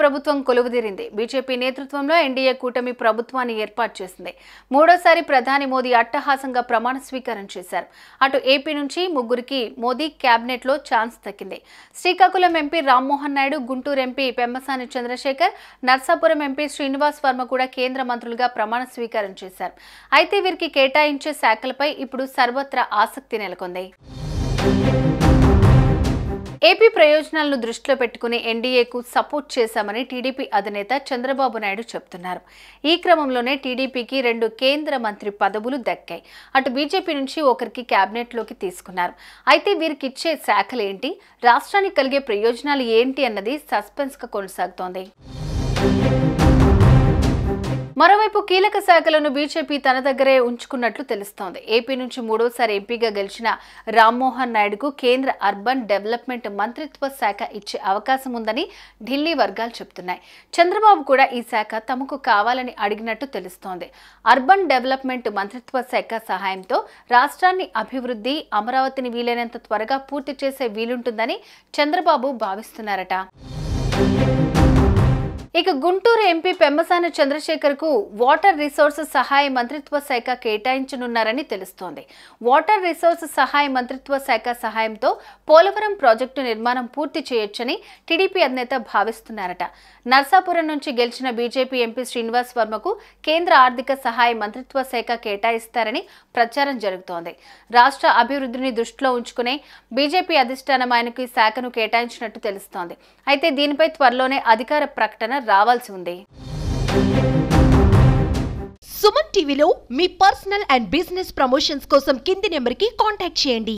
ప్రభుత్వం కొలువుదీరింది. బీజేపీ నేతృత్వంలో ఎన్డీఏ కూటమి ప్రభుత్వాన్ని ఏర్పాటు చేసింది. మూడోసారి ప్రధాని మోదీ అట్టహాసంగా ప్రమాణ స్వీకారం చేశారు. అటు ఏపీ నుంచి ముగ్గురికి మోదీ కేబినెట్ లో ఛాన్స్ దక్కింది. Srikakulam MP Rammohan Naidu, Guntur MP Pemmasani Chandrasekhar, Narsapuram MP Srinivas Varma కూడా కేంద్ర మంత్రులుగా ప్రమాణ స్వీకారం చేశారు. అయితే వీరికి కేటాయించే శాఖలపై ఇప్పుడు సర్వత్రా ఆసక్తి నెలకొంది. ఏపీ ప్రయోజనాలను దృష్టిలో పెట్టుకుని ఎన్డీఏకు సపోర్ట్ చేశామని టీడీపీ అధినేత చంద్రబాబు నాయుడు చెబుతున్నారు. ఈ క్రమంలోనే టీడీపీకి 2 కేంద్ర మంత్రి పదవులు దక్కాయి. అటు బీజేపీ నుంచి ఒకరికి కేబినెట్లోకి తీసుకున్నారు. అయితే వీరికి ఇచ్చే శాఖలేంటి, రాష్ట్రానికి కలిగే ప్రయోజనాలు ఏంటి అన్నది సస్పెన్స్గా కొనసాగుతోంది. మరోవైపు కీలక శాఖలను బీజేపీ తన దగ్గరే ఉంచుకున్నట్లు తెలుస్తోంది. ఏపీ నుంచి మూడోసారి ఎంపీగా గెలిచిన రామ్మోహన్ నాయుడుకు కేంద్ర అర్బన్ డెవలప్మెంట్ మంత్రిత్వ శాఖ ఇచ్చే అవకాశం ఉందని ఢిల్లీ వర్గాలు చెబుతున్నాయి. చంద్రబాబు కూడా ఈ శాఖ తమకు కావాలని అడిగినట్టు తెలుస్తోంది. అర్బన్ డెవలప్మెంట్ మంత్రిత్వ శాఖ సహాయంతో రాష్ట్రాన్ని అభివృద్ధి, అమరావతిని వీలైనంత త్వరగా పూర్తి చేసే వీలుంటుందని చంద్రబాబు భావిస్తున్నారట. ఇక గుంటూరు ఎంపీ పెమ్మసాని చంద్రశేఖర్ కు వాటర్ రిసోర్స్ సహాయ మంత్రిత్వ శాఖ కేటాయించనున్నారని తెలుస్తోంది. వాటర్ రిసోర్స్ సహాయ మంత్రిత్వ శాఖ సహాయంతో పోలవరం ప్రాజెక్టు నిర్మాణం పూర్తి చేయొచ్చని టీడీపీ అధినేత భావిస్తున్నారట. నర్సాపురం నుంచి గెలిచిన బీజేపీ ఎంపీ శ్రీనివాస్ వర్మకు కేంద్ర ఆర్థిక సహాయ మంత్రిత్వ శాఖ కేటాయిస్తారని ప్రచారం జరుగుతోంది. రాష్ట్ర అభివృద్ధిని దృష్టిలో ఉంచుకునే బీజేపీ అధిష్టానం ఆయనకు ఈ శాఖను కేటాయించినట్టు తెలుస్తోంది. అయితే దీనిపై త్వరలోనే అధికార ప్రకటన రావాల్సి ఉంది. సుమన్ టీవీలో మీ పర్సనల్ అండ్ బిజినెస్ ప్రమోషన్స్ కోసం కింది నెంబర్కి కాంటాక్ట్ చేయండి.